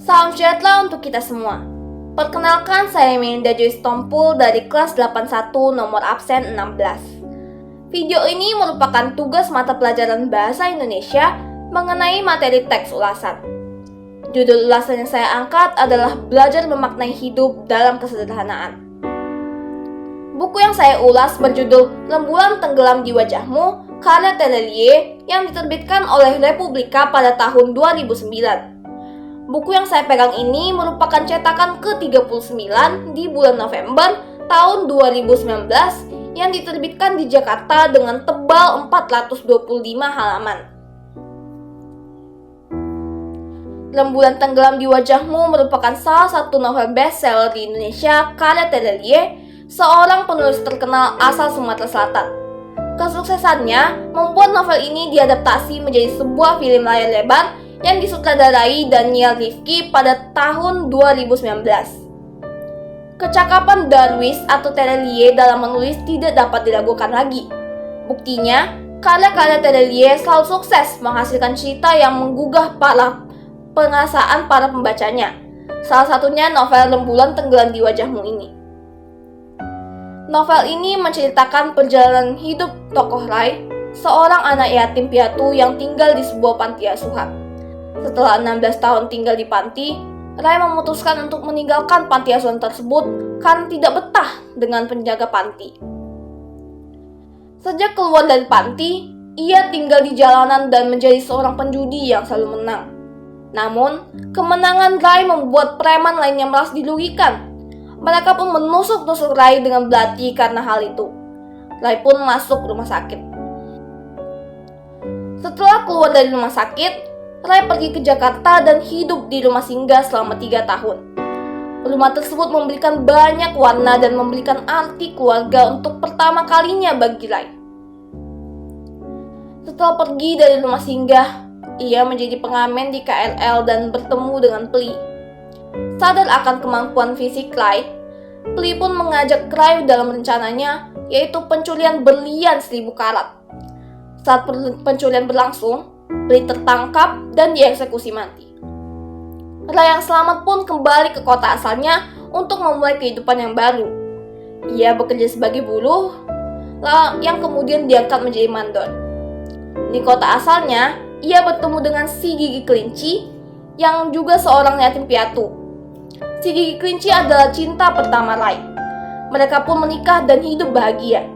Salam sejahtera untuk kita semua. Perkenalkan, saya Melinda Joyce Tompul dari kelas 81 nomor absen 16. Video ini merupakan tugas mata pelajaran Bahasa Indonesia mengenai materi teks ulasan. Judul ulasan yang saya angkat adalah Belajar Memaknai Hidup dalam Kesederhanaan. Buku yang saya ulas berjudul Rembulan Tenggelam di Wajahmu, karya Terelie yang diterbitkan oleh Republika pada tahun 2009. Buku yang saya pegang ini merupakan cetakan ke-39 di bulan November tahun 2019 yang diterbitkan di Jakarta dengan tebal 425 halaman. Rembulan Tenggelam di Wajahmu merupakan salah satu novel bestseller di Indonesia karya Terelie, seorang penulis terkenal asal Sumatera Selatan. Kesuksesannya membuat novel ini diadaptasi menjadi sebuah film layar lebar yang disutradarai Daniel Rifki pada tahun 2019. Kecakapan Darwis atau Terelie dalam menulis tidak dapat diragukan lagi. Buktinya, karya-karya Terelie selalu sukses menghasilkan cerita yang menggugah perasaan para pembacanya. Salah satunya novel Rembulan Tenggelam di Wajahmu ini. Novel ini menceritakan perjalanan hidup tokoh Rai, seorang anak yatim piatu yang tinggal di sebuah panti asuhan. Setelah 16 tahun tinggal di panti, Rai memutuskan untuk meninggalkan panti asuhan tersebut karena tidak betah dengan penjaga panti. Sejak keluar dari panti, ia tinggal di jalanan dan menjadi seorang penjudi yang selalu menang. Namun, kemenangan Rai membuat preman lainnya merasa dirugikan. Mereka pun menusuk-nusuk Rai dengan belati karena hal itu. Rai pun masuk rumah sakit. Setelah keluar dari rumah sakit, Rai pergi ke Jakarta dan hidup di rumah singgah selama 3 tahun. Rumah tersebut memberikan banyak warna dan memberikan arti keluarga untuk pertama kalinya bagi Rai. Setelah pergi dari rumah singgah, ia menjadi pengamen di KRL dan bertemu dengan Pli. Sadar akan kemampuan fisik Rai, Pli pun mengajak Rai dalam rencananya, yaitu pencurian berlian 1000 karat. Saat pencurian berlangsung, Pli tertangkap dan dieksekusi mati. Rai yang selamat pun kembali ke kota asalnya untuk memulai kehidupan yang baru. Ia bekerja sebagai buruh, yang kemudian diangkat menjadi mandor. Di kota asalnya, ia bertemu dengan si Gigi Kelinci, yang juga seorang yatim piatu. Si Gigi Kelinci adalah cinta pertama Rai. Mereka pun menikah dan hidup bahagia.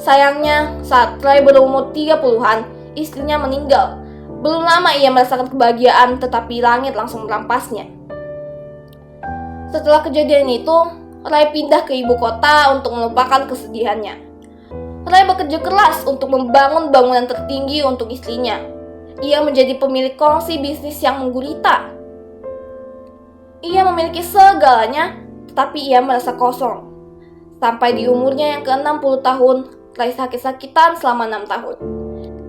Sayangnya, saat Rai berumur 30-an, istrinya meninggal. Belum lama ia merasakan kebahagiaan, tetapi langit langsung merampasnya. Setelah kejadian itu, Rai pindah ke ibu kota untuk melupakan kesedihannya. Rai bekerja keras untuk membangun bangunan tertinggi untuk istrinya. Ia menjadi pemilik kongsi bisnis yang menggurita. Ia memiliki segalanya, tetapi ia merasa kosong. Sampai di umurnya yang ke-60 tahun, Rai sakit-sakitan selama 6 tahun.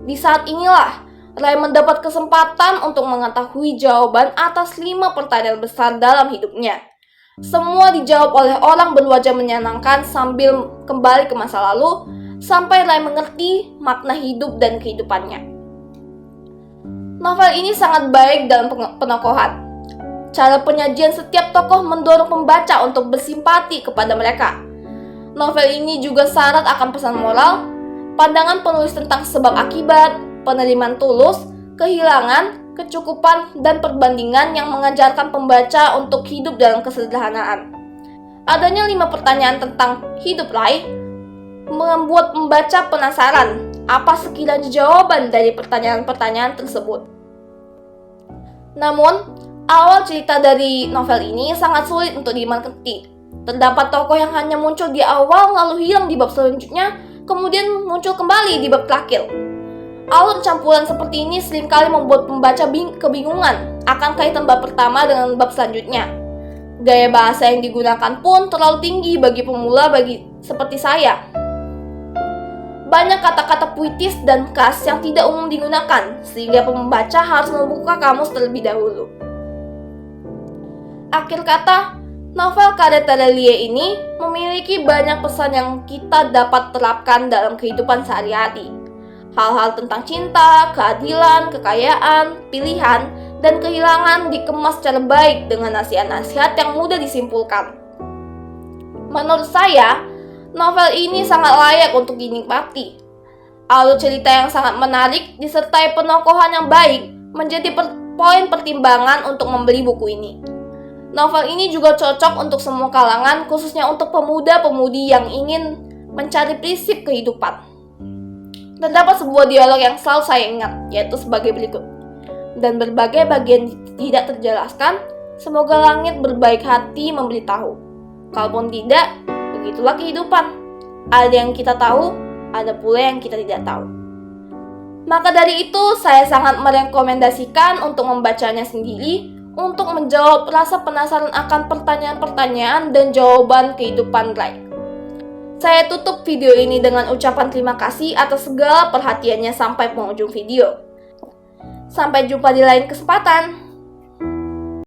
Di saat inilah, Rai mendapat kesempatan untuk mengetahui jawaban atas 5 pertanyaan besar dalam hidupnya. Semua dijawab oleh orang berwajah menyenangkan sambil kembali ke masa lalu, sampai Rai mengerti makna hidup dan kehidupannya. Novel ini sangat baik dalam penokohan. Cara penyajian setiap tokoh mendorong pembaca untuk bersimpati kepada mereka. Novel ini juga syarat akan pesan moral, pandangan penulis tentang sebab akibat, penerimaan tulus, kehilangan, kecukupan, dan perbandingan yang mengajarkan pembaca untuk hidup dalam kesederhanaan. Adanya 5 pertanyaan tentang hidup Rai membuat pembaca penasaran apa sekiranya jawaban dari pertanyaan-pertanyaan tersebut. Namun, awal cerita dari novel ini sangat sulit untuk dimengerti. Terdapat tokoh yang hanya muncul di awal lalu hilang di bab selanjutnya, kemudian muncul kembali di bab terakhir. Alur campuran seperti ini seringkali membuat pembaca kebingungan akan kaitan bab pertama dengan bab selanjutnya. Gaya bahasa yang digunakan pun terlalu tinggi bagi pemula seperti saya. Banyak kata-kata puitis dan khas yang tidak umum digunakan, sehingga pembaca harus membuka kamus terlebih dahulu. Akhir kata, novel karya Terelie ini memiliki banyak pesan yang kita dapat terapkan dalam kehidupan sehari-hari. Hal-hal tentang cinta, keadilan, kekayaan, pilihan, dan kehilangan dikemas secara baik dengan nasihat-nasihat yang mudah disimpulkan. Menurut saya, novel ini sangat layak untuk dinikmati. Alur cerita yang sangat menarik disertai penokohan yang baik menjadi poin pertimbangan untuk membeli buku ini. Novel ini juga cocok untuk semua kalangan, khususnya untuk pemuda-pemudi yang ingin mencari prinsip kehidupan. Terdapat sebuah dialog yang selalu saya ingat, yaitu sebagai berikut. Dan berbagai bagian tidak terjelaskan, semoga langit berbaik hati memberitahu. Kalaupun tidak, begitulah kehidupan. Ada yang kita tahu, ada pula yang kita tidak tahu. Maka dari itu, saya sangat merekomendasikan untuk membacanya sendiri untuk menjawab rasa penasaran akan pertanyaan-pertanyaan dan jawaban kehidupan Clay. Saya tutup video ini dengan ucapan terima kasih atas segala perhatiannya sampai penghujung video. Sampai jumpa di lain kesempatan.